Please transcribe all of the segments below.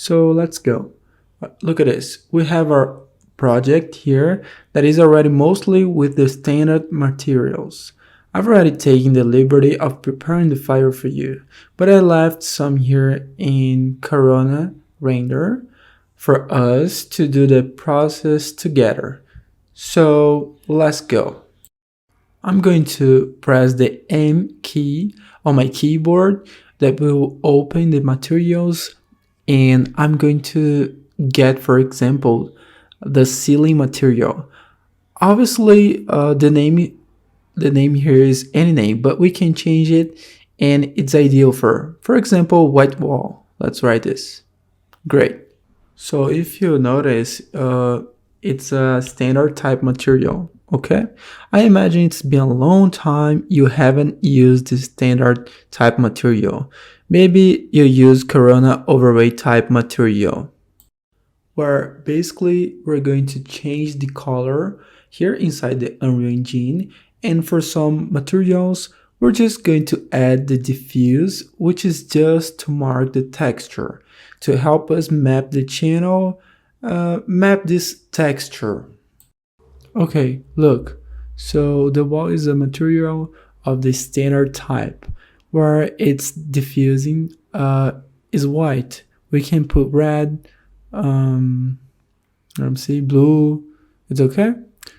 So let's go. Look at this. We have our project here that is already mostly with the standard materials. I've already taken the liberty of preparing the file for you, but I left some here in Corona Render for us to do the process together. So let's go. I'm going to press the M key on my keyboard that will open the materials, and I'm going to get, for example, the ceiling material. Obviously, the name here is any name, but we can change it, and it's ideal for example, white wall. Let's write this. Great. So if you notice, it's a standard type material. Okay, I imagine it's been a long time you haven't used this standard type material. Maybe you use Corona overlay type material, where basically we're going to change the color here inside the Unreal Engine, and for some materials we're just going to add the diffuse, which is just to mark the texture, to help us map the channel, map this texture. Okay, look, so the wall is a material of the standard type, where its diffusing is white. We can put red, let's see, blue, it's okay.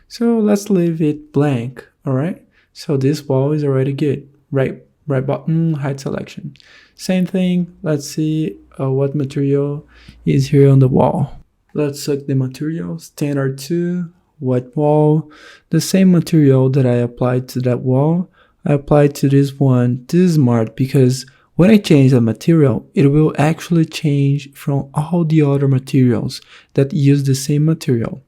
So let's leave it blank, all right? So this wall is already good. Right button, hide selection. Same thing, let's see what material is here on the wall. Let's select the material, standard 2, white wall. The same material that I applied to that wall, I applied to this one. This is smart because when I change the material, it will actually change from all the other materials that use the same material.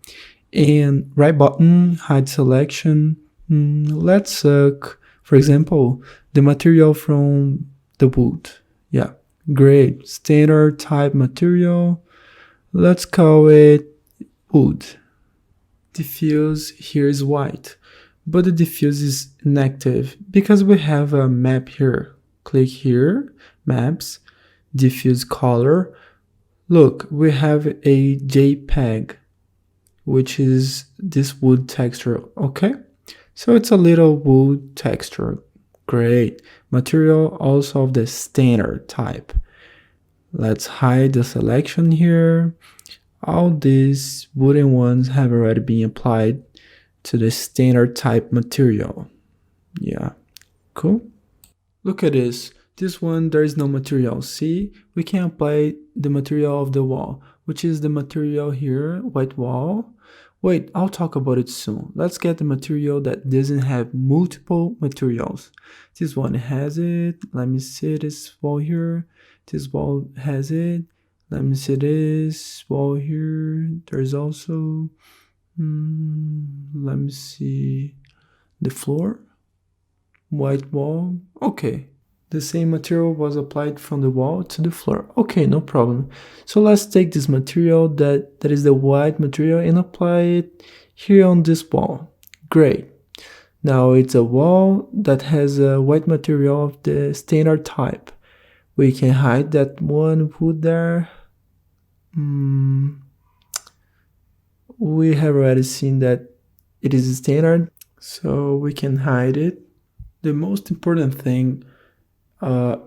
And right button, hide selection. Let's select, for example, the material from the wood. Yeah, great. Standard type material. Let's call it wood. Diffuse here is white, but the diffuse is inactive because we have a map here. Click here, maps, diffuse color. Look, we have a JPEG, which is this wood texture. Okay, so it's a little wood texture. Great. Material also of the standard type. Let's hide the selection here. All these wooden ones have already been applied to the standard type material. Yeah, cool. Look at this. This one, there is no material. See, we can apply the material of the wall, which is the material here, white wall. Wait, I'll talk about it soon. Let's get the material that doesn't have multiple materials. This one has it. Let me see this wall here. This wall has it. Let me see this wall here. There's also, let me see the floor. White wall. Okay. The same material was applied from the wall to the floor. Okay, no problem. So let's take this material that is the white material and apply it here on this wall. Great. Now it's a wall that has a white material of the standard type. We can hide that one wood there. We have already seen that it is standard, so we can hide it. The most important thing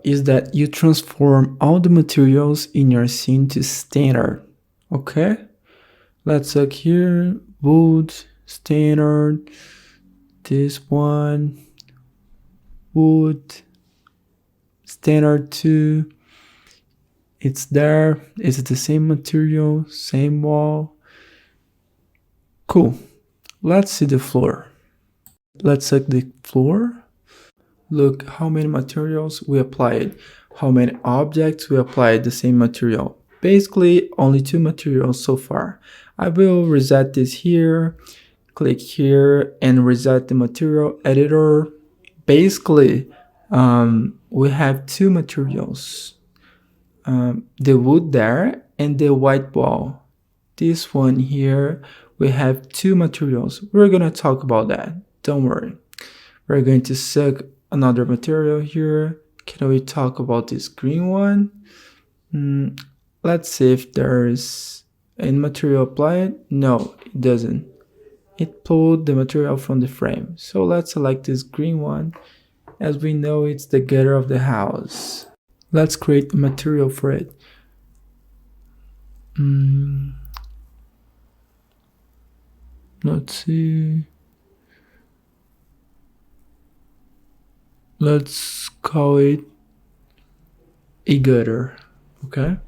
is that you transform all the materials in your scene to standard. Okay, let's look here, wood, standard, this one, wood, standard 2, it's there, it's the same material, same wall. Cool. Let's see the floor. Let's check the floor. Look how many materials we applied, how many objects we applied the same material. Basically only 2 materials so far. I will reset this here, click here and reset the material editor. Basically we have 2 materials, the wood there and the white wall. This one here, we have 2 materials. We're gonna talk about that, don't worry. We're going to select another material here. Can we talk about this green one? Let's see if there's any material applied. No, it doesn't. It pulled the material from the frame. So let's select this green one. As we know, it's the gutter of the house. Let's create a material for it. Let's see. Let's call it a gutter. Okay.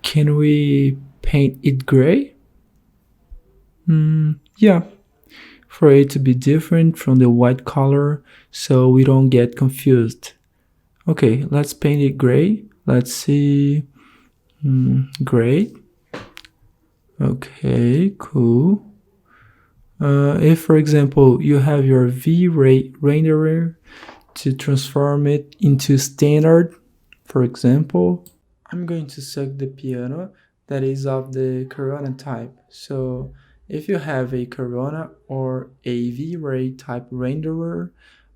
Can we paint it gray? Yeah, for it to be different from the white color so we don't get confused. Okay, let's paint it gray. Let's see. Gray. Okay, cool. If, for example, you have your V-Ray renderer to transform it into standard, for example, I'm going to select the piano that is of the Corona type. So if you have a Corona or a V-Ray type renderer,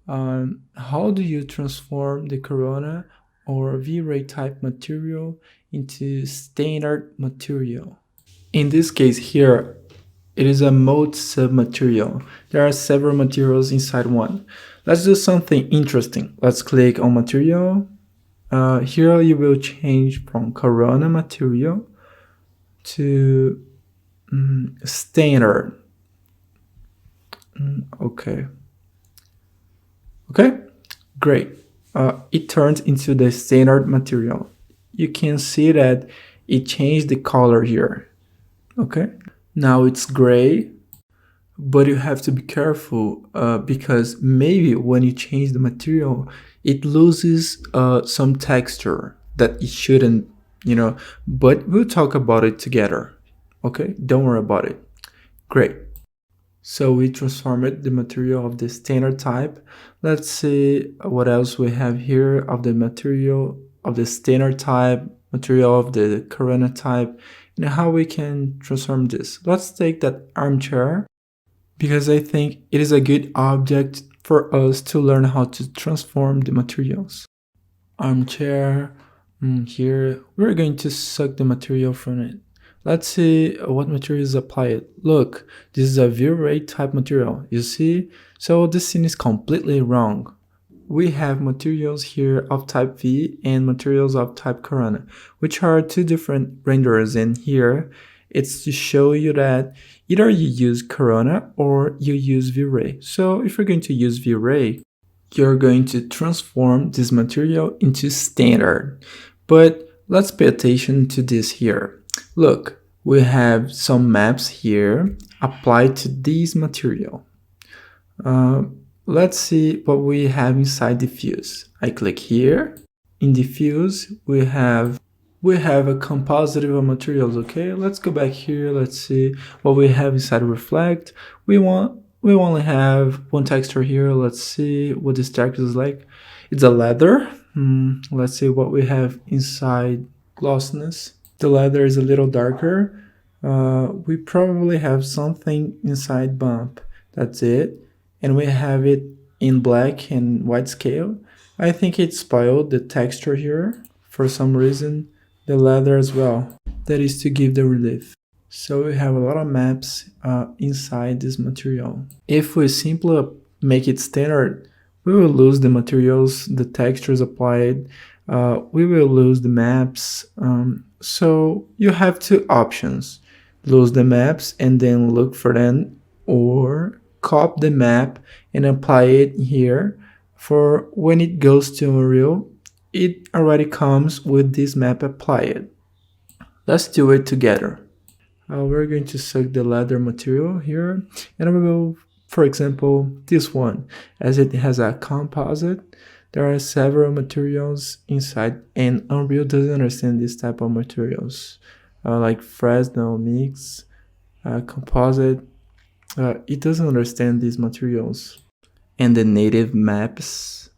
how do you transform the Corona or V-Ray type material into standard material? In this case here, it is a mode submaterial. There are several materials inside one. Let's do something interesting. Let's click on material. Here you will change from Corona material to standard. Okay, great. It turns into the standard material. You can see that it changed the color here. Okay, now it's gray, but you have to be careful because maybe when you change the material, it loses some texture that it shouldn't, but we'll talk about it together. Okay, don't worry about it. Great. So we transformed the material of the standard type. Let's see what else we have here of the material of the standard type, material of the Corona type, and how we can transform this. Let's take that armchair because I think it is a good object for us to learn how to transform the materials. Armchair, here, we're going to suck the material from it. Let's see what material is applied. Look, this is a V-Ray type material, you see? So this scene is completely wrong. We have materials here of type V and materials of type Corona, which are two different renderers, and here it's to show you that either you use Corona or you use V-Ray. So if you're going to use V-Ray, you're going to transform this material into standard. But let's pay attention to this here. Look, we have some maps here applied to this material. Let's see what we have inside diffuse. I click here. In diffuse, we have a composite of materials. Okay, let's go back here. Let's see what we have inside reflect. We only have one texture here. Let's see what this texture is like. It's a leather. Let's see what we have inside glossiness. The leather is a little darker. We probably have something inside bump. That's it. And we have it in black and white scale. I think it spoiled the texture here for some reason. The leather as well. That is to give the relief. So we have a lot of maps inside this material. If we simply make it standard, we will lose the materials, the textures applied. We will lose the maps. So you have two options. Lose the maps and then look for them, or copy the map and apply it here. For when it goes to Unreal, it already comes with this map applied. Let's do it together. We're going to select the leather material here, and we will, for example, this one, as it has a composite. There are several materials inside, and Unreal doesn't understand this type of materials, like Fresnel, Mix, composite. It doesn't understand these materials. And the native maps.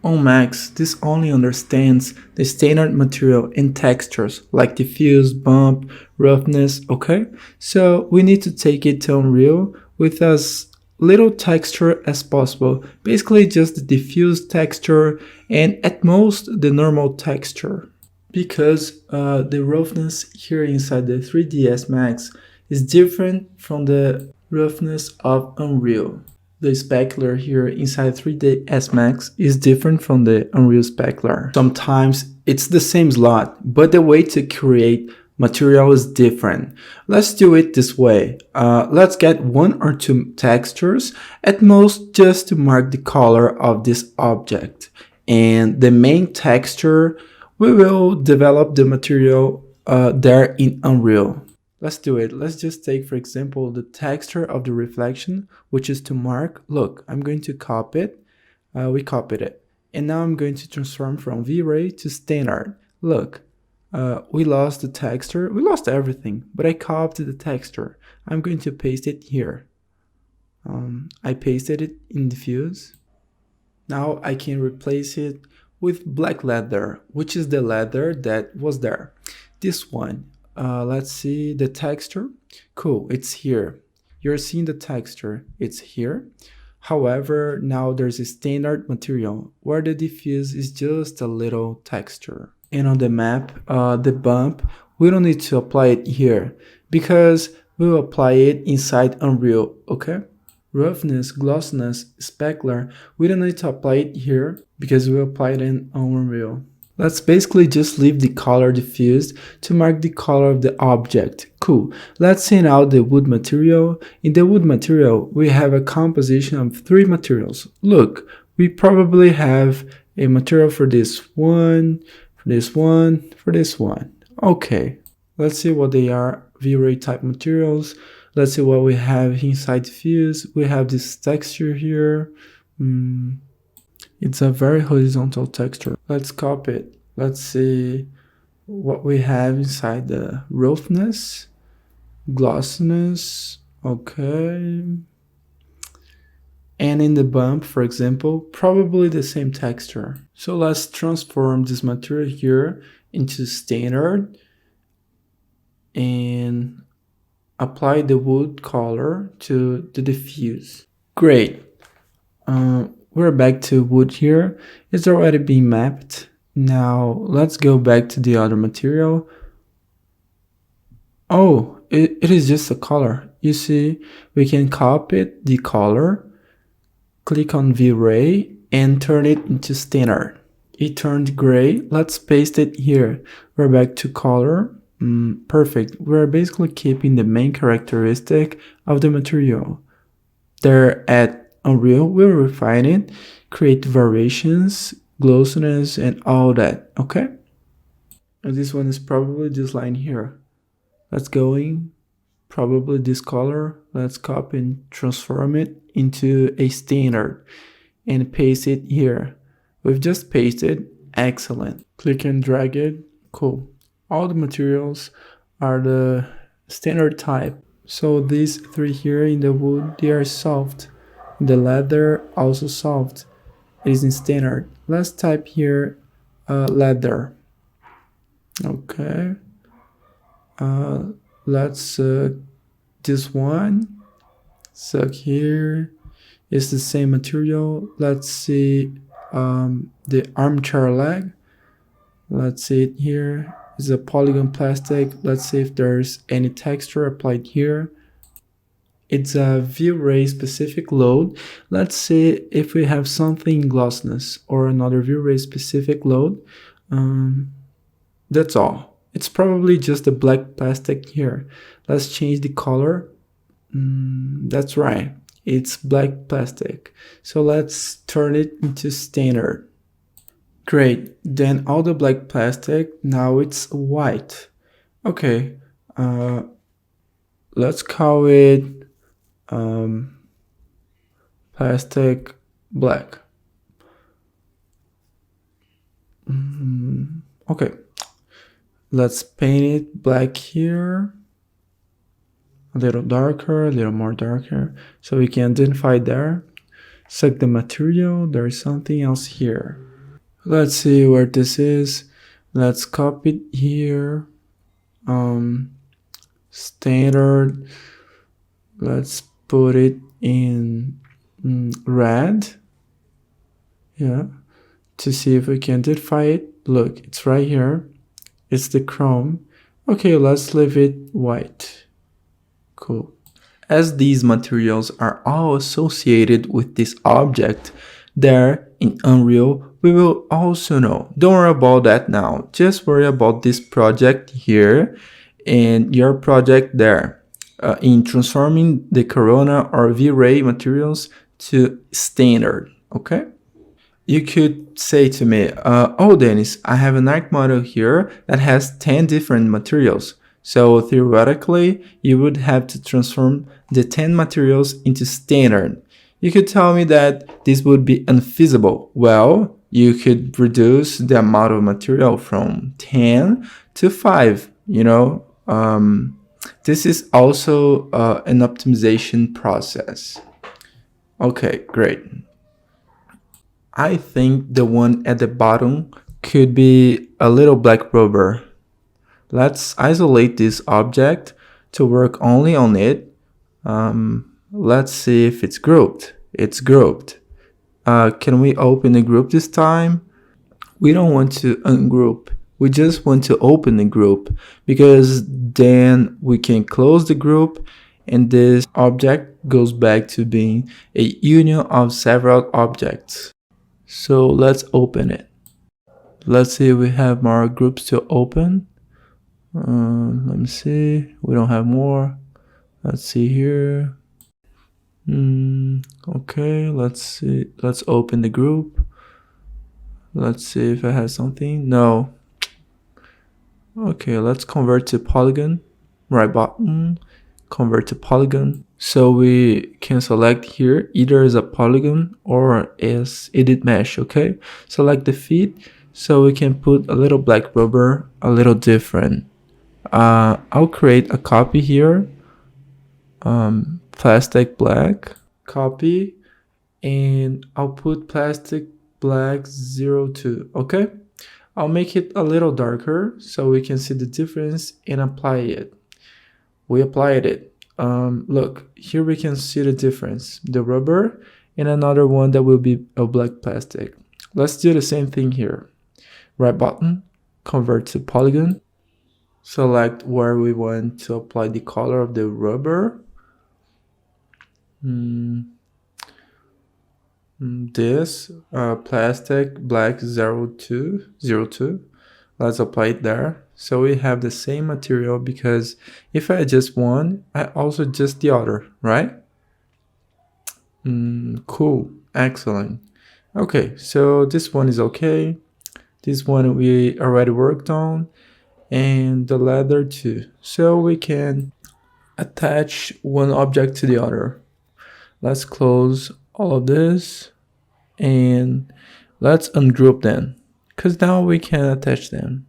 On Max, this only understands the standard material and textures like diffuse, bump, roughness, okay? So we need to take it to Unreal with us little texture as possible. Basically just the diffuse texture and at most the normal texture. Because the roughness here inside the 3ds Max is different from the roughness of Unreal. The specular here inside 3ds Max is different from the Unreal specular. Sometimes it's the same slot, but the way to create material is different. Let's do it this way. Let's get 1 or 2 textures at most just to mark the color of this object. And the main texture, we will develop the material there in Unreal. Let's do it. Let's just take, for example, the texture of the reflection, which is to mark. Look, I'm going to copy it. We copied it. And now I'm going to transform from V-Ray to standard. Look, we lost the texture. We lost everything, but I copied the texture. I'm going to paste it here. I pasted it in diffuse. Now I can replace it with black leather, which is the leather that was there. This one. Let's see the texture. Cool, it's here. You're seeing the texture, it's here. However, now there's a standard material where the diffuse is just a little texture. And on the map, the bump, we don't need to apply it here because we'll apply it inside Unreal, okay? Roughness, glossiness, specular, we don't need to apply it here because we'll apply it in Unreal. Let's basically just leave the color diffused to mark the color of the object. Cool. Let's see now the wood material. In the wood material, we have a composition of 3 materials. Look, we probably have a material for this one, for this one, for this one. Okay, let's see what they are. V-Ray type materials. Let's see what we have inside diffuse. We have this texture here. It's a very horizontal texture. Let's copy it. Let's see what we have inside the roughness, glossiness, okay. And in the bump, for example, probably the same texture. So let's transform this material here into standard and apply the wood color to the diffuse. Great. We're back to wood here. It's already been mapped. Now let's go back to the other material. Oh, it is just a color. You see, we can copy the color, click on V-Ray and turn it into standard. It turned gray. Let's paste it here. We're back to color. Perfect. We're basically keeping the main characteristic of the material. There at Unreal, we'll refine it, create variations, glossiness, and all that, okay? And this one is probably this line here. Let's go in, probably this color. Let's copy and transform it into a standard and paste it here. We've just pasted, excellent. Click and drag it, cool. All the materials are the standard type. So these 3 here in the wood, they are soft. The leather also soft. It is in standard. Let's type here leather. Okay. Let's this one. So here is the same material. Let's see the armchair leg. Let's see it here. It's a polygon plastic. Let's see if there's any texture applied here. It's a V-Ray specific load. Let's see if we have something in glossiness or another V-Ray specific load. That's all. It's probably just a black plastic here. Let's change the color. That's right. It's black plastic. So let's turn it into standard. Great. Then all the black plastic, now it's white. Okay. Let's call it plastic black. Okay, let's paint it black here, a little darker, a little more darker, so we can identify there. Select the material, there's something else here. Let's see where this is. Let's copy it here. Standard. Let's put it in red, yeah, to see if we can identify it. Look, it's right here. It's the chrome. Okay, let's leave it white. Cool. As these materials are all associated with this object there in Unreal, we will also know. Don't worry about that now. Just worry about this project here and your project there in transforming the Corona or V-Ray materials to standard, okay? You could say to me, oh, Dennis, I have an ARC model here that has 10 different materials. So theoretically, you would have to transform the 10 materials into standard. You could tell me that this would be unfeasible. Well, you could reduce the amount of material from 10 to 5, you know. This is also an optimization process. Okay, great. I think the one at the bottom could be a little black rubber. Let's isolate this object to work only on it. Let's see if it's grouped. It's grouped. Can we open the group this time? We don't want to ungroup. We just want to open the group because then we can close the group and this object goes back to being a union of several objects. So let's open it. Let's see if we have more groups to open. Let me see. We don't have more. Let's see here. Okay, let's see. Let's open the group. Let's see if it has something. No. Okay, let's convert to polygon. Right button, convert to polygon. So we can select here either as a polygon or as edit mesh, okay? Select the feed so we can put a little black rubber, a little different. I'll create a copy here. Plastic black, copy, and I'll put plastic black 02, okay? I'll make it a little darker so we can see the difference and apply it. We applied it. Look, here we can see the difference. The rubber and another one that will be a black plastic. Let's do the same thing here. Right button, convert to polygon. Select where we want to apply the color of the rubber. This plastic black 02. Let's apply it there. So we have the same material because if I adjust one, I also adjust the other, right? Cool, excellent. Okay, so this one is okay. This one we already worked on, and the leather too. So we can attach one object to the other. Let's close all of this and let's ungroup them because now we can attach them.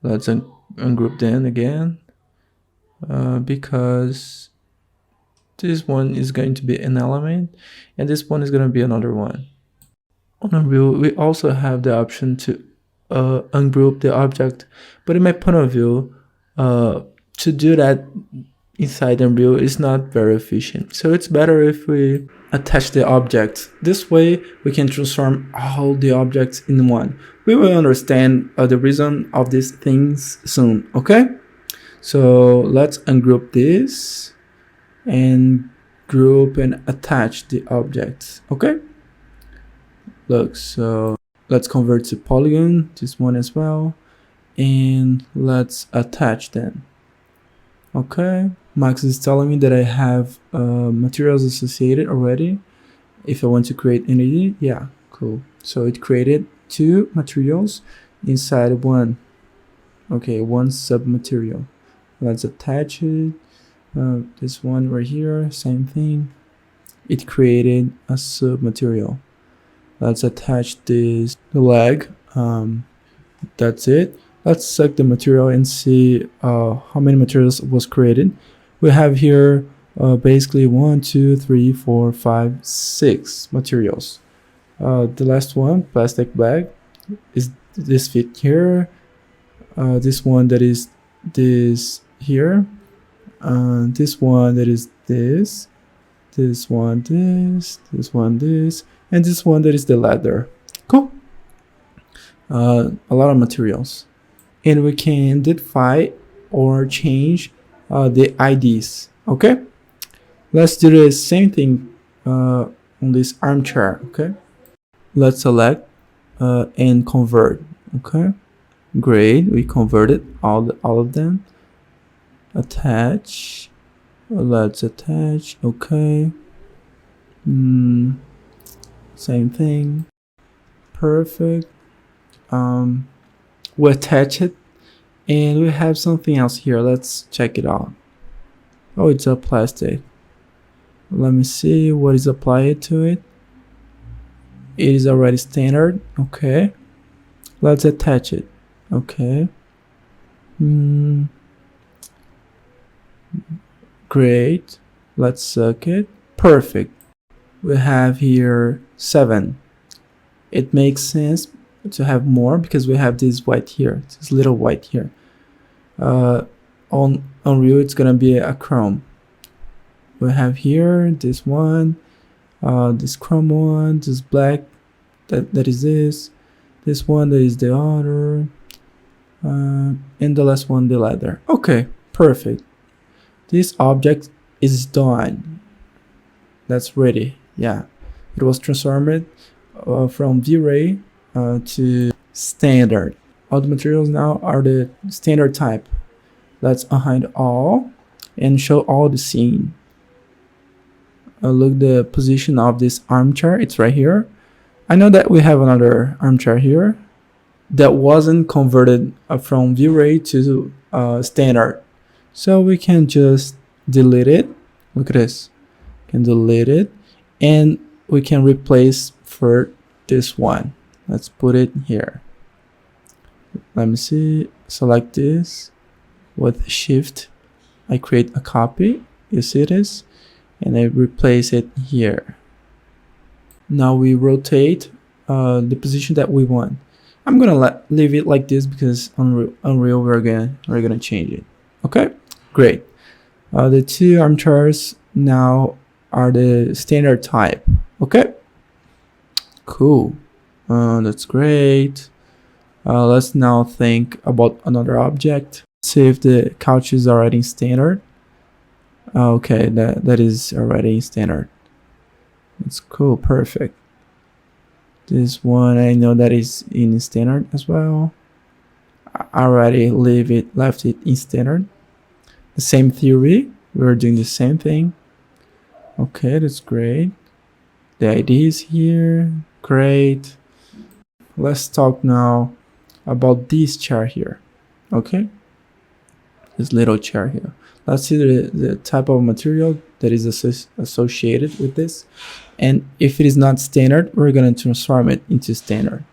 Let's ungroup them again because this one is going to be an element and this one is going to be another one. On Unreal, we also have the option to ungroup the object, but in my point of view, to do that inside Unreal is not very efficient. So it's better if we attach the objects. This way we can transform all the objects in one. We will understand the reason of these things soon, okay? So let's ungroup this and group and attach the objects, okay? Look, so let's convert to polygon, this one as well, and let's attach them. Okay, Max is telling me that I have materials associated already. If I want to create entity, yeah, cool. So it created two materials inside one. Okay, one sub-material. Let's attach it. This one right here, same thing. It created a sub-material. Let's attach the leg. That's it. Let's select the material and see how many materials was created. We have here basically 1, 2, 3, 4, 5, 6 materials. The last one, plastic bag, is this fit here. This one that is this here. This one that is this. this one this one this, and this one that is the ladder. Cool. A lot of materials, and we can identify or change the IDs. Okay, let's do the same thing on this armchair. Okay, let's select and convert. Okay, great, we converted all of them. Attach, let's attach. Okay, same thing, perfect. We attach it, and we have something else here. Let's check it out. Oh, it's a plastic. Let me see what is applied to it. It is already standard. Okay, let's attach it. Okay, great, let's suck it. Perfect. We have here 7. It makes sense to have more because we have this white here, this little white here. On Unreal, it's gonna be a chrome. We have here this one, this chrome one, this black, that is this one that is the other, and the last one, the leather. Okay, perfect. This object is done. That's ready. Yeah, it was transformed from V-Ray to standard. All the materials now are the standard type. Let's unhide all and show all the scene. Look the position of this armchair. It's right here. I know that we have another armchair here that wasn't converted from V-Ray to standard. So we can just delete it. Look at this. Can delete it, and we can replace for this one. Let's put it here. Let me see. Select this with Shift. I create a copy. You see this, and I replace it here. Now we rotate the position that we want. I'm gonna leave it like this because Unreal we're gonna change it. Okay, great. The 2 armchairs now are the standard type. Okay, cool. That's great. Let's now think about another object. See if the couch is already in standard. Okay, that is already in standard. That's cool, perfect. This one I know that is in standard as well. I already left it in standard. The same theory, we're doing the same thing. Okay, that's great. The ID is here. Great. Let's talk now about this chair here. Okay, this little chair here. Let's see the type of material that is associated with this, and if it is not standard, we're going to transform it into standard.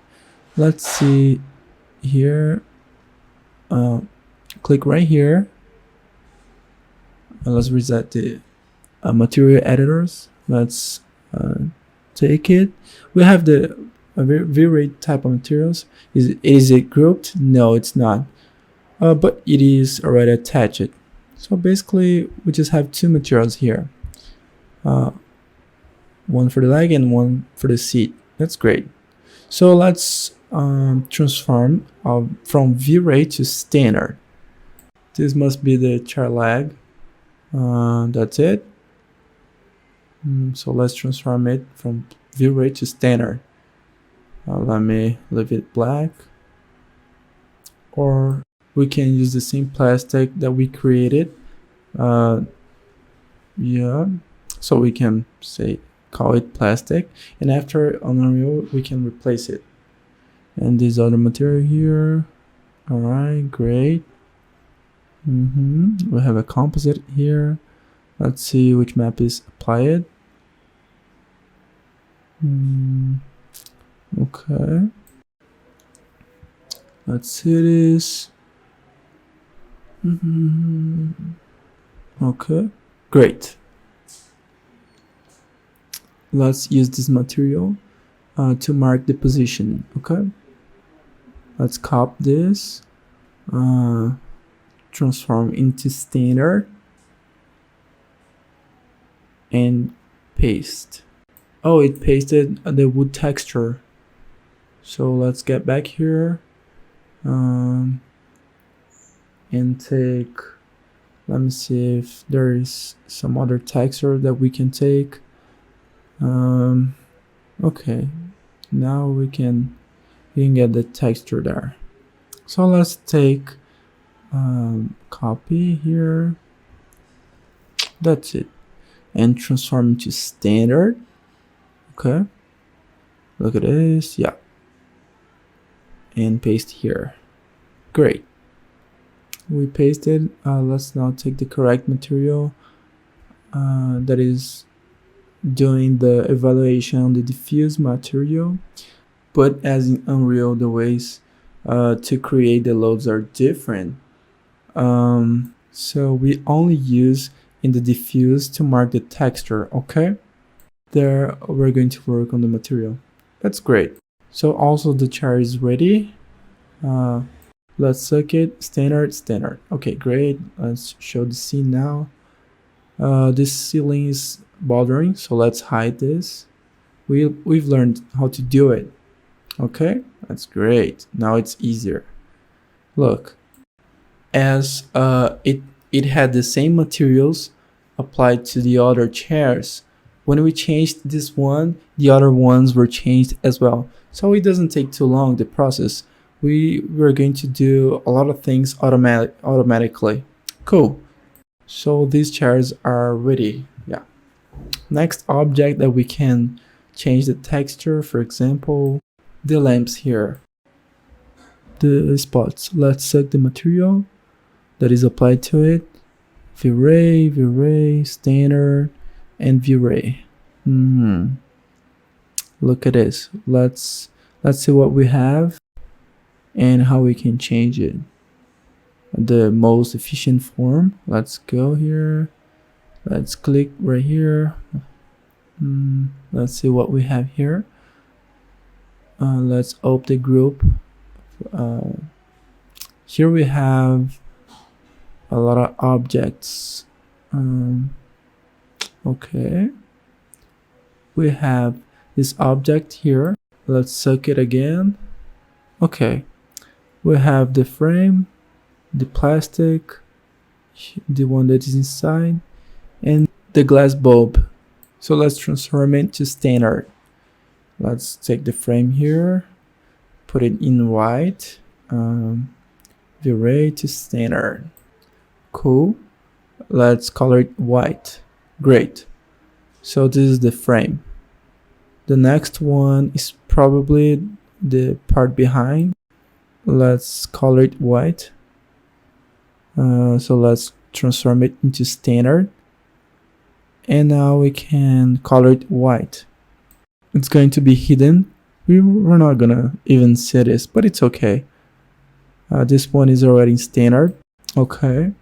Let's see here. Click right here, and let's reset the material editors. Let's take it. We have the V-Ray type of materials. Is it grouped? No, it's not, but it is already attached. So basically we just have 2 materials here, one for the leg and one for the seat. That's great. So let's transform from V-Ray to standard. This must be the chair leg. That's it. So let's transform it from V-Ray to standard. Let me leave it black, or we can use the same plastic that we created. Yeah, so we can call it plastic, and after on Unreal we can replace it. And this other material here. All right, great. We have a composite here. Let's see which map is applied. Okay, let's see this. Okay, great. Let's use this material to mark the position. Okay, let's copy this, transform into standard, and paste. Oh, it pasted the wood texture. So let's get back here and take, let me see if there is some other texture that we can take. Okay, now we can get the texture there. So let's take copy here, that's it, and transform into standard. Okay, look at this, yeah, and paste here. Great, we pasted. Let's now take the correct material that is doing the evaluation on the diffuse material. But as in Unreal, the ways to create the loads are different. So we only use in the diffuse to mark the texture, okay? There we're going to work on the material. That's great. So also the chair is ready. Let's suck it, standard. Okay, great. Let's show the scene now. This ceiling is bothering, so let's hide this. We've learned how to do it. Okay, that's great. Now it's easier. Look, as it had the same materials applied to the other chairs. When we changed this one, the other ones were changed as well. So it doesn't take too long, the process. We're going to do a lot of things automatically. Cool. So these chairs are ready. Yeah. Next object that we can change the texture, for example, the lamps here, the spots. Let's select the material that is applied to it. V-Ray, standard, and V-Ray. Look at this. Let's see what we have and how we can change it. The most efficient form. Let's go here. Let's click right here. Let's see what we have here. Let's open the group. Here we have a lot of objects. Okay, we have this object here. Let's suck it again. Okay, we have the frame, the plastic, the one that is inside, and the glass bulb. So let's transform it to standard. Let's take the frame here, put it in white, V-Ray to standard. Cool. Let's color it white. Great. So this is the frame. The next one is probably the part behind. Let's color it white. So let's transform it into standard. And now we can color it white. It's going to be hidden. We're not gonna even see this, but it's okay. This one is already in standard. Okay,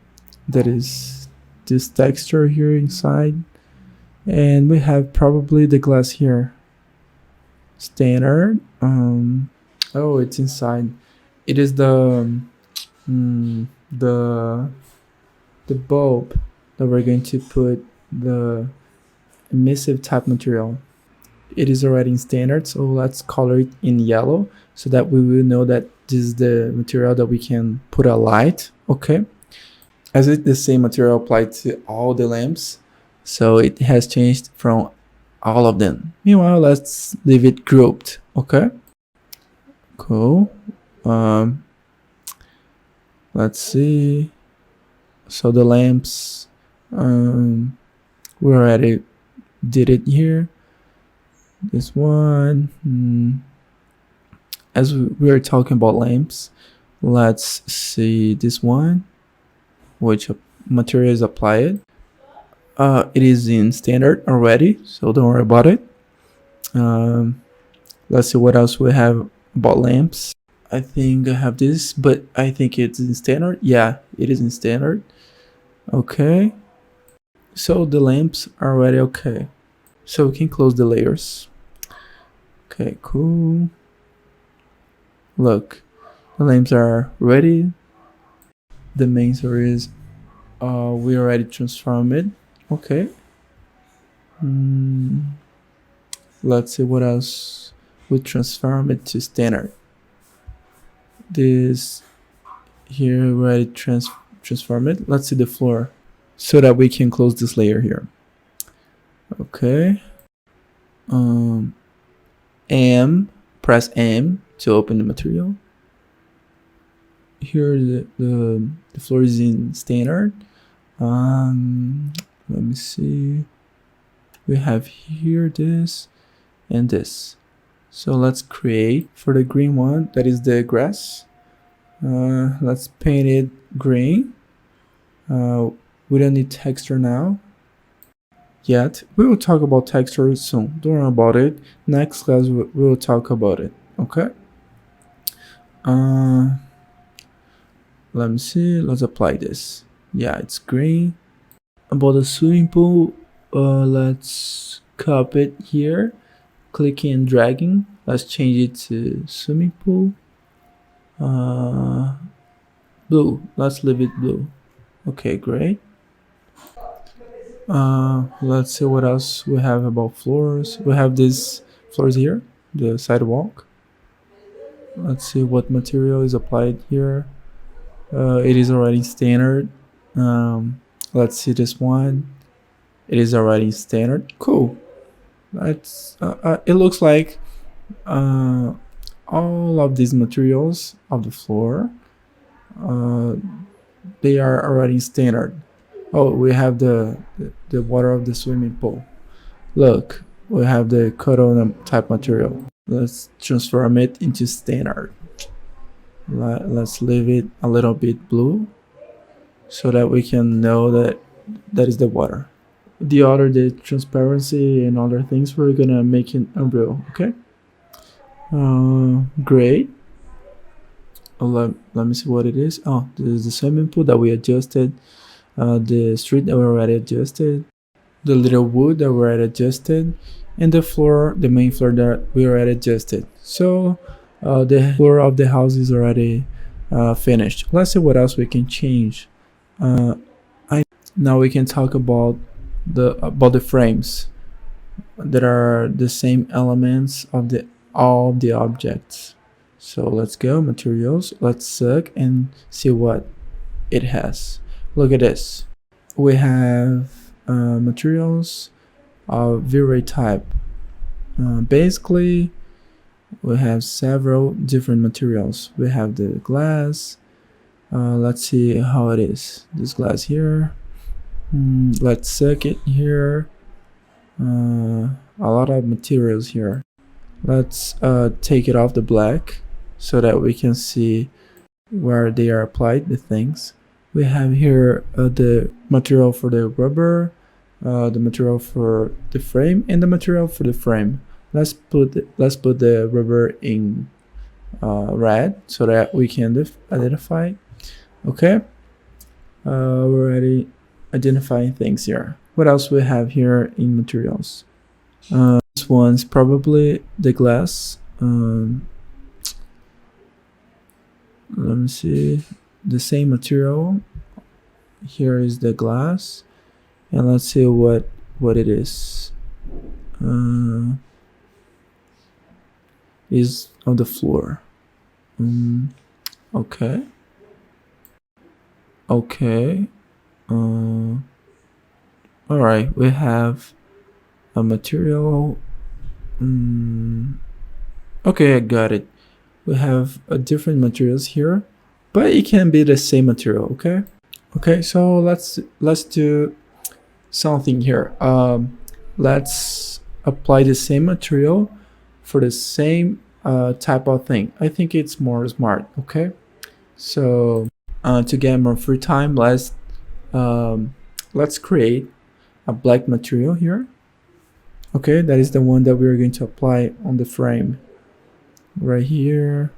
that is this texture here inside, and we have probably the glass here. Standard. Oh, it's inside. It is the bulb that we're going to put the emissive type material. It is already in standard, so let's color it in yellow so that we will know that this is the material that we can put a light. Okay, as it's the same material applied to all the lamps, so it has changed from all of them. Meanwhile, let's leave it grouped. Okay, cool. Let's see. So the lamps, we already did it here. This one, as we are talking about lamps, let's see this one, which material is applied. It is in standard already, so don't worry about it. Let's see what else we have about lamps. I think I have this, but I think it's in standard. Yeah, it is in standard. Okay, so the lamps are already okay, so we can close the layers. Okay, cool. Look, the lamps are ready. The main series, we already transformed it. Okay, Let's see what else would transform it to standard. This here already transform it. Let's see the floor so that we can close this layer here. Okay. Press M to open the material. Here the floor is in standard. Let me see. We have here this and this. So let's create for the green one, that is the grass. Let's paint it green. We don't need texture now yet. We will talk about texture soon. Don't worry about it. Next class we will talk about it. Okay. Let me see. Let's apply this. Yeah, it's green. About the swimming pool, let's copy it here. Clicking and dragging. Let's change it to swimming pool. Blue. Let's leave it blue. Okay, great. Let's see what else we have about floors. We have these floors here, the sidewalk. Let's see what material is applied here. It is already standard. Let's see this one. It is already standard. Cool. That's it looks like all of these materials of the floor, they are already standard. Oh, we have the water of the swimming pool. Look, we have the cotton type material. Let's transform it into standard. Let's leave it a little bit blue so that we can know that that is the water. The transparency and other things, we're gonna make it unreal. Okay. Great. Let me see what it is. Oh, this is the swimming pool that we adjusted. The street that we already adjusted. The little wood that we already adjusted. And the floor, the main floor that we already adjusted. So the floor of the house is already finished. Let's see what else we can change. Now we can talk about the frames that are the same elements of all the objects. So let's go materials. Let's suck and see what it has. Look at this. We have materials of V-Ray type. Basically, we have several different materials. We have the glass. Let's see how it is. This glass here. Let's suck it here. A lot of materials here. Let's take it off the black so that we can see where they are applied, the things. We have here the material for the rubber, the material for the frame, and the material for the frame. Let's put the rubber in red so that we can identify. Okay. We're already identifying things here. What else we have here in materials? This one's probably the glass. Let me see. The same material. Here is the glass, and let's see what it is. Is on the floor. Okay. Okay. All right. We have a material. Okay, I got it. We have different materials here, but it can be the same material. Okay. Okay. So let's do something here. Let's apply the same material for the same type of thing. I think it's more smart. Okay. So to get more free time, let's create a black material here. Okay, that is the one that we're going to apply on the frame right here.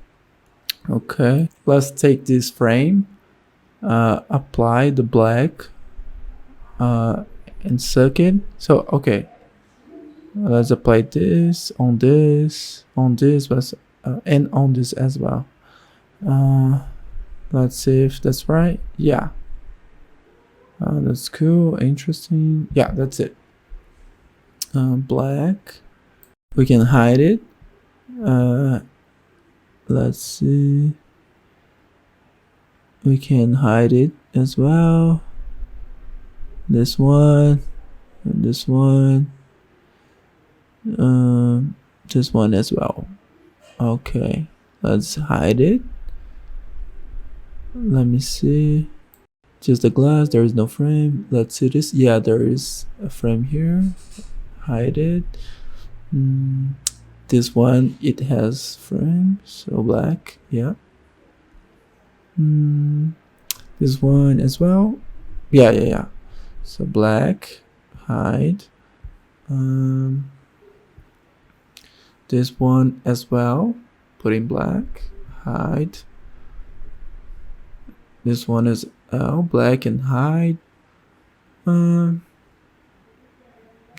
Okay, let's take this frame, apply the black, and suck it. So okay, let's apply this, and on this as well. Let's see if that's right. Yeah, that's cool, interesting. Yeah, that's it. black. We can hide it. Let's see. We can hide it as well. This one, and this one, this one as well. Okay, let's hide it. Let me see. Just the glass, there is no frame. Let's see this. Yeah, there is a frame here. Hide it. This one, it has frame, so black. Yeah. This one as well. Yeah. So black, hide. This one as well, put in black, hide. This one is black and hide.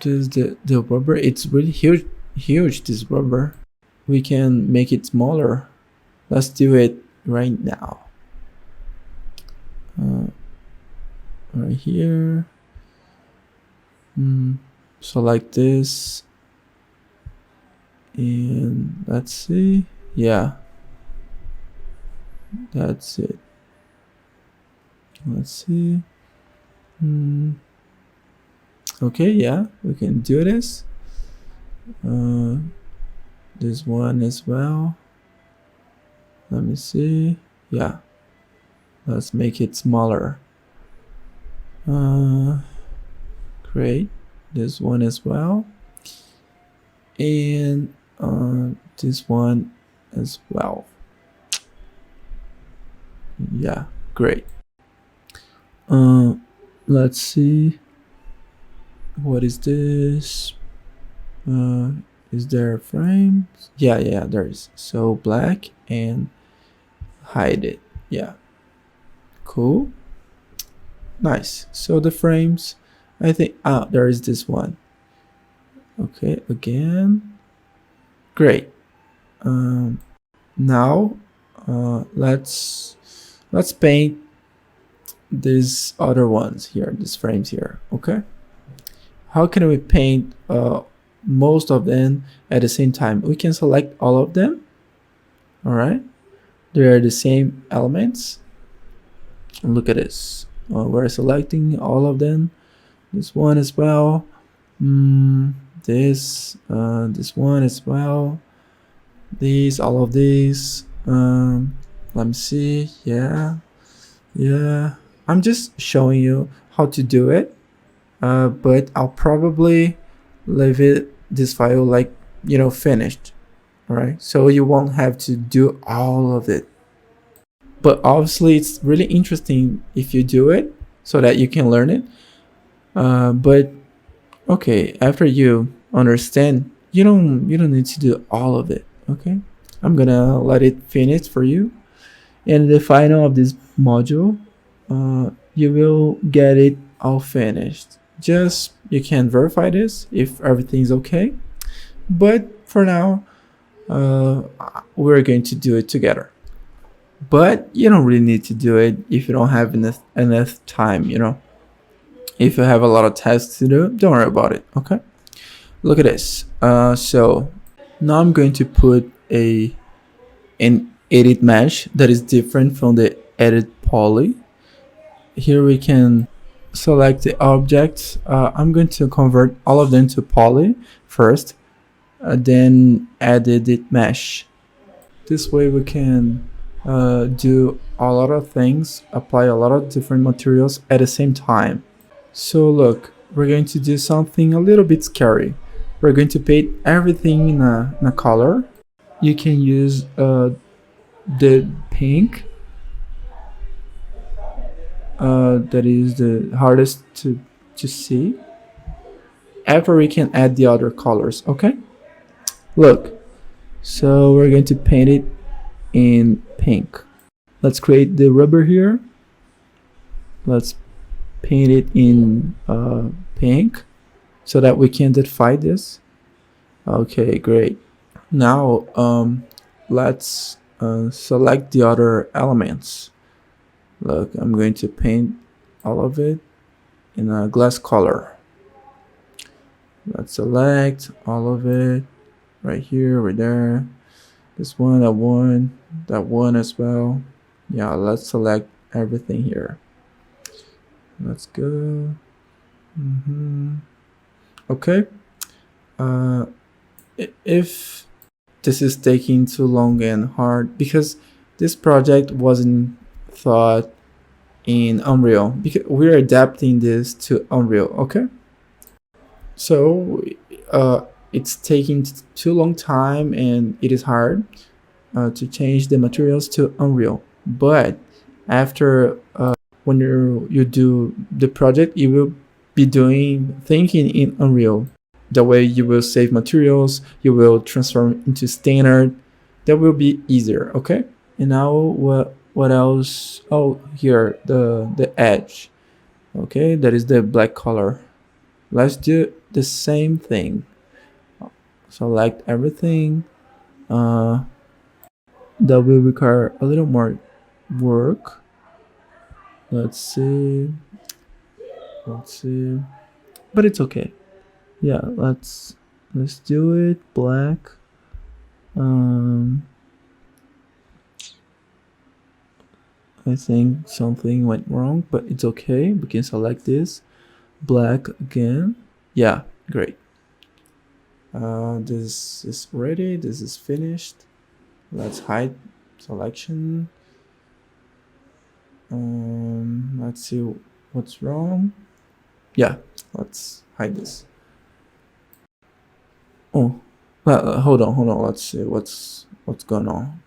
This the rubber. It's really huge. This rubber. We can make it smaller. Let's do it right now. Right here. So like this. And let's see. Yeah. That's it. Let's see. Okay, yeah, we can do this. This one as well. Let me see. Yeah. Let's make it smaller. Great. This one as well. And this one as well. Yeah, great. Let's see. What is this? Is there a frame? Yeah, there is. So black and hide it. Yeah. Cool. Nice. So the frames, I think, there is this one. Okay, again. Great. Now, let's paint these other ones here, these frames here. Okay. How can we paint most of them at the same time? We can select all of them. All right. They are the same elements. And look at this. We're selecting all of them. This one as well. This one as well. These, all of these. Let me see. Yeah. I'm just showing you how to do it. But I'll probably leave this file like, finished. All right. So you won't have to do all of it. But obviously it's really interesting if you do it so that you can learn it. But okay, after you understand, you don't need to do all of it. Okay. I'm gonna let it finish for you. And the final of this module, you will get it all finished. Just you can verify this if everything's okay. But for now, we're going to do it together. But you don't really need to do it if you don't have enough time, If you have a lot of tasks to do, don't worry about it, okay? Look at this. So now I'm going to put an edit mesh that is different from the edit poly. Here we can select the objects. I'm going to convert all of them to poly first, then add edit mesh. This way we can do a lot of things, apply a lot of different materials at the same time. So look, we're going to do something a little bit scary. We're going to paint everything in a color. You can use the pink. That is the hardest to see. After we can add the other colors, okay? Look, so we're going to paint it in pink. Let's create the rubber here. Let's paint it in pink so that we can identify this. Okay, great. Now let's select the other elements. Look, I'm going to paint all of it in a glass color. Let's select all of it right here, right there. This one, that one as well. Yeah, let's select everything here. Let's go. Okay. If this is taking too long and hard, because this project wasn't thought in Unreal, because we're adapting this to Unreal. Okay. So it's taking too long time and it is hard to change the materials to Unreal. But after when you do the project, you will be doing thinking in Unreal. The way you will save materials, you will transform into standard. That will be easier. Okay. And now what else? Oh, here the edge. Okay, that is the black color. Let's do the same thing. Select everything. That will require a little more work. Let's see, but it's okay. Yeah, let's do it black. I think something went wrong, but it's okay. We can select this black again. Yeah, great. This is ready. This is finished. Let's hide selection. Let's see what's wrong. Yeah, let's hide this. Oh, hold on. Let's see what's going on.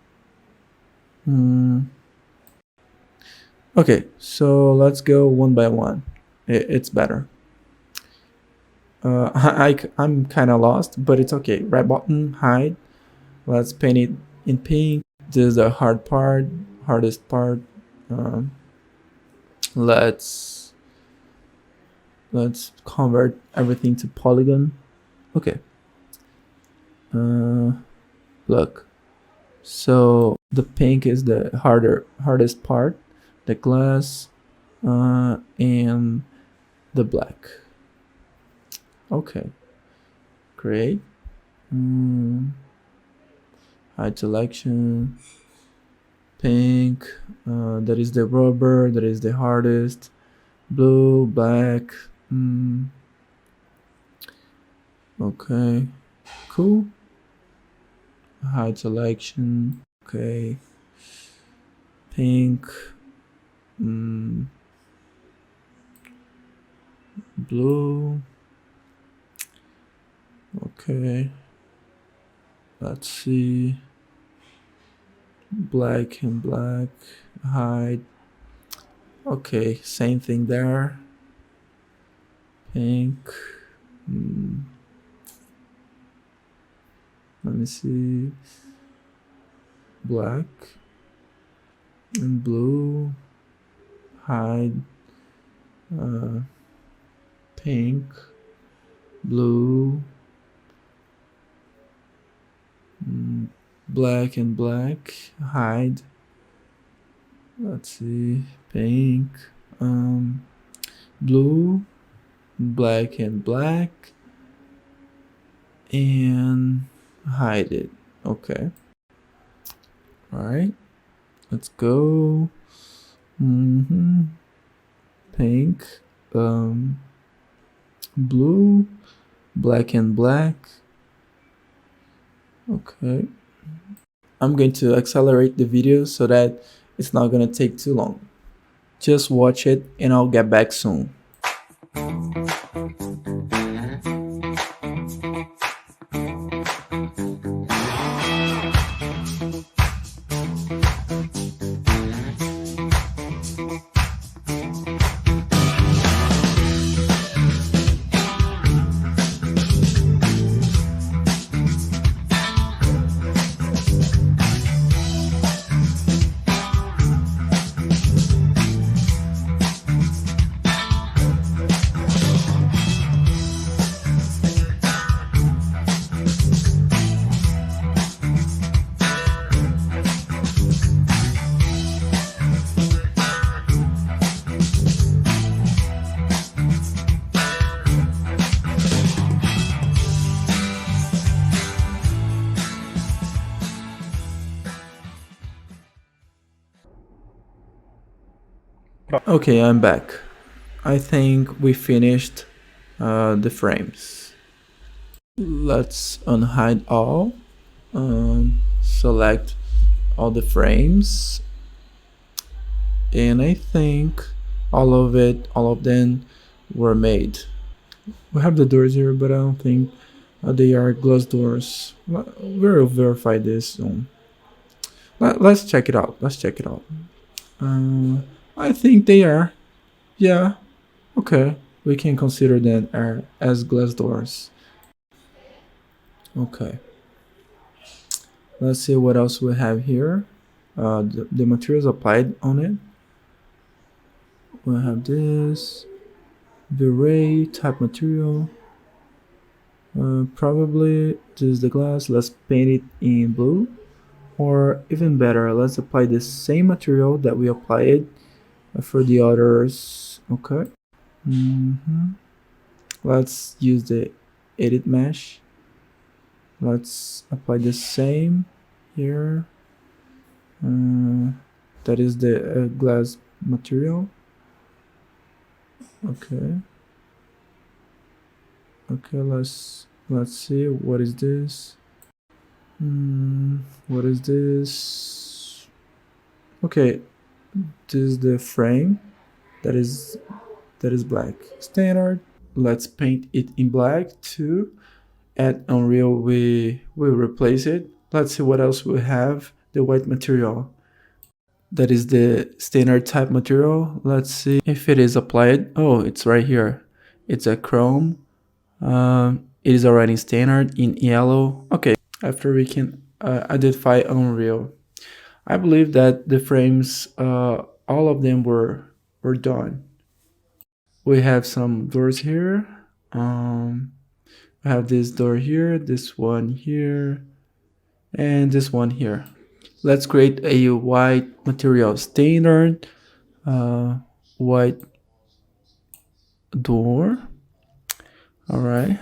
Okay, so let's go one by one. It's better. I'm kind of lost, but it's okay. Right button, hide. Let's paint it in pink. This is the hardest part. Let's convert everything to polygon. Okay. Look. So the pink is the hardest part, the glass, and the black. Okay, great. Hide selection, pink, that is the rubber, that is the hardest, blue, black. Okay, cool. Hide selection, okay, pink, blue. Okay, let's see, black and black, hide. Okay, same thing there. Pink. Let me see. Black and blue, hide. Pink, blue, black and black, hide. Let's see, pink, blue, black and black, and hide it. Okay. All right. Let's go. Pink, blue, black and black. Okay. I'm going to accelerate the video so that it's not going to take too long. Just watch it and I'll get back soon. Okay, I'm back. I think we finished the frames. Let's unhide all. Select all the frames, and I think all of them were made. We have the doors here, but I don't think they are glass doors. We'll verify this soon. Let's check it out. Let's check it out. I think they are. Yeah. Okay. We can consider them as glass doors. Okay. Let's see what else we have here. The materials applied on it. We have this V-Ray type material. Probably this is the glass. Let's paint it in blue. Or even better, let's apply the same material that we applied for the others. Okay. Let's use the edit mesh. Let's apply the same here. That is the glass material. Okay. Okay, let's see. What is this? What is this? Okay, this is the frame that is black. Standard. Let's paint it in black too. At Unreal, we will replace it. Let's see what else we have. The white material. That is the standard type material. Let's see if it is applied. Oh, it's right here. It's a chrome. It is already standard in yellow. Okay, after we can identify Unreal. I believe that the frames, all of them were done. We have some doors here. I have this door here, this one here, and this one here. Let's create a white material standard white door. All right.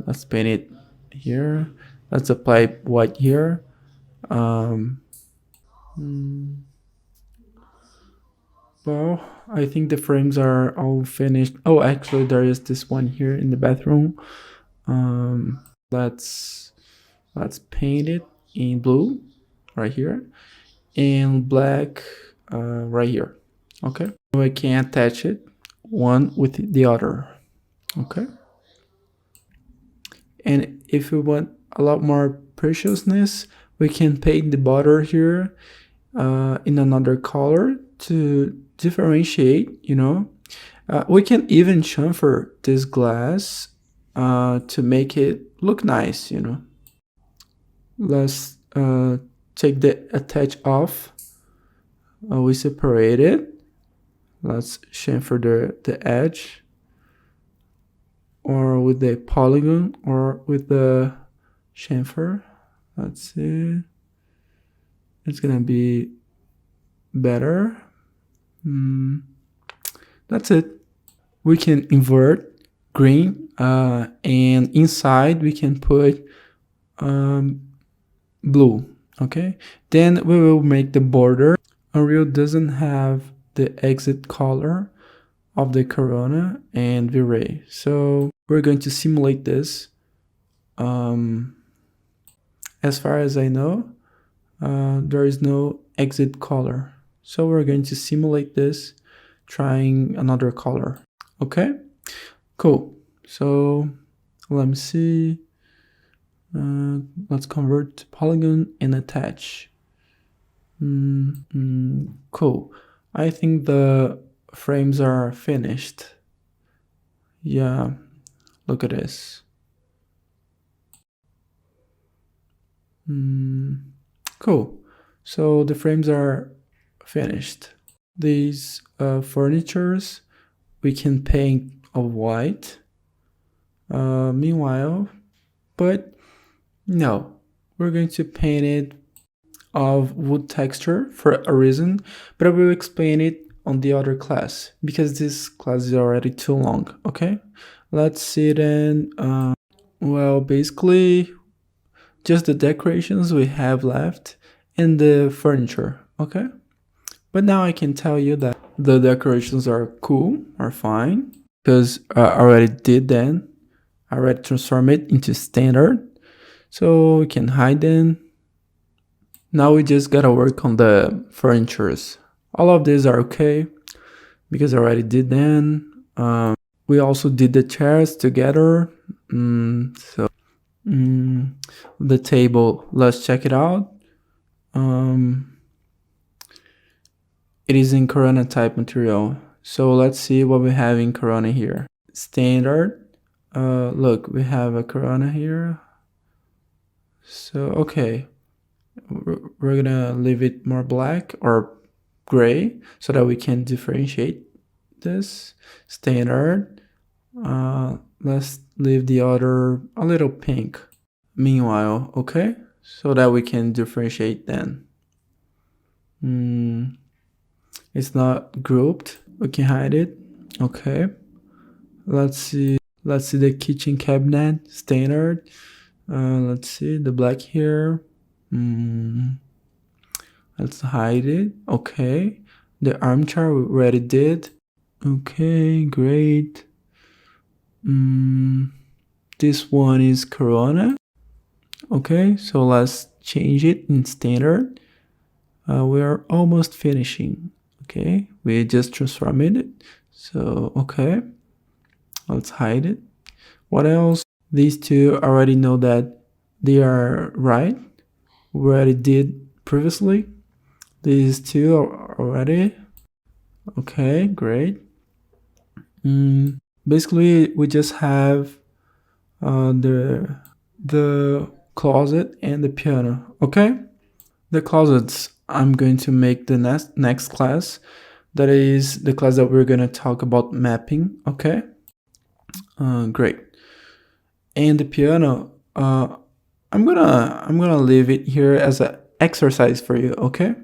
Let's paint it here. Let's apply white here. Well, I think the frames are all finished. Oh, actually, there is this one here in the bathroom. Let's paint it in blue right here and black right here. Okay, we can attach it one with the other. Okay, and if we want a lot more preciousness, we can paint the border here in another color to differentiate, you know. We can even chamfer this glass to make it look nice, you know. Let's take the attach off. We separate it. Let's chamfer the edge, or with the polygon, or with the chamfer. Let's see. It's gonna be better. That's it. We can invert green, and inside we can put blue. Okay, then we will make the border. Unreal doesn't have the exit color of the Corona and V-Ray, so we're going to simulate this. As far as I know, there is no exit color, so we're going to simulate this trying another color. Okay, cool. So let me see. Let's convert to polygon and attach. Cool. I think the frames are finished. Yeah, look at this. Cool. So the frames are finished. These furnitures we can paint of white. Meanwhile, but no, we're going to paint it of wood texture for a reason, but I will explain it on the other class because this class is already too long. Okay, let's see then. Well, basically just the decorations we have left and the furniture. Okay, But now I can tell you that the decorations are cool, are fine, because I already did that. I already transformed it into standard. So we can hide them. Now we just gotta work on the furnitures. All of these are okay because I already did them. We also did the chairs together. The table, let's check it out. It is in Corona type material. So let's see what we have in Corona here. Standard. Look, we have a Corona here. So, okay. We're gonna leave it more black or gray so that we can differentiate this. Standard. Let's leave the other a little pink. Meanwhile, okay? So that we can differentiate then. It's not grouped. We can hide it. Okay. Let's see the kitchen cabinet, standard. Let's see the black here. Let's hide it. Okay. The armchair we already did. Okay, great. This one is Corona. Okay, so let's change it in standard. We are almost finishing. Okay, we just transformed it. So, okay, let's hide it. What else? These two already know that they are right. We already did previously. These two are already. Okay, great. Basically, we just have the closet and the piano. Okay, the closets I'm going to make the next class. That is the class that we're gonna talk about mapping. Okay, great. And the piano, I'm gonna leave it here as an exercise for you. Okay.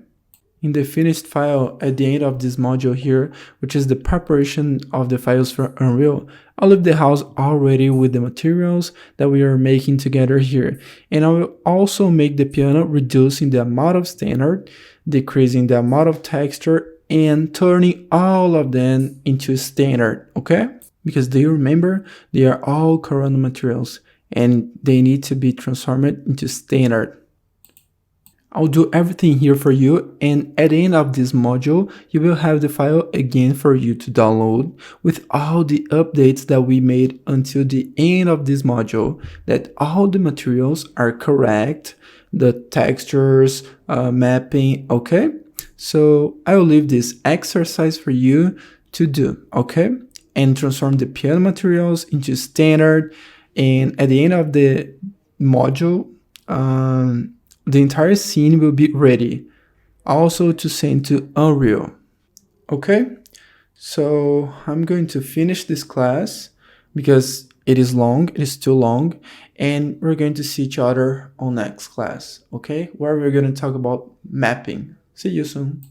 In the finished file at the end of this module here, which is the preparation of the files for Unreal, I'll leave the house already with the materials that we are making together here. And I will also make the piano reducing the amount of standard, decreasing the amount of texture, and turning all of them into standard, okay? Because do you remember, they are all Corona materials and they need to be transformed into standard. I'll do everything here for you, and at the end of this module, you will have the file again for you to download with all the updates that we made until the end of this module, that all the materials are correct, the textures, mapping, okay? So I will leave this exercise for you to do, okay? And transform the piano materials into standard, and at the end of the module, the entire scene will be ready also to send to Unreal. Okay, so I'm going to finish this class because it is long, it is too long, and we're going to see each other on next class, okay, where we're going to talk about mapping. See you soon.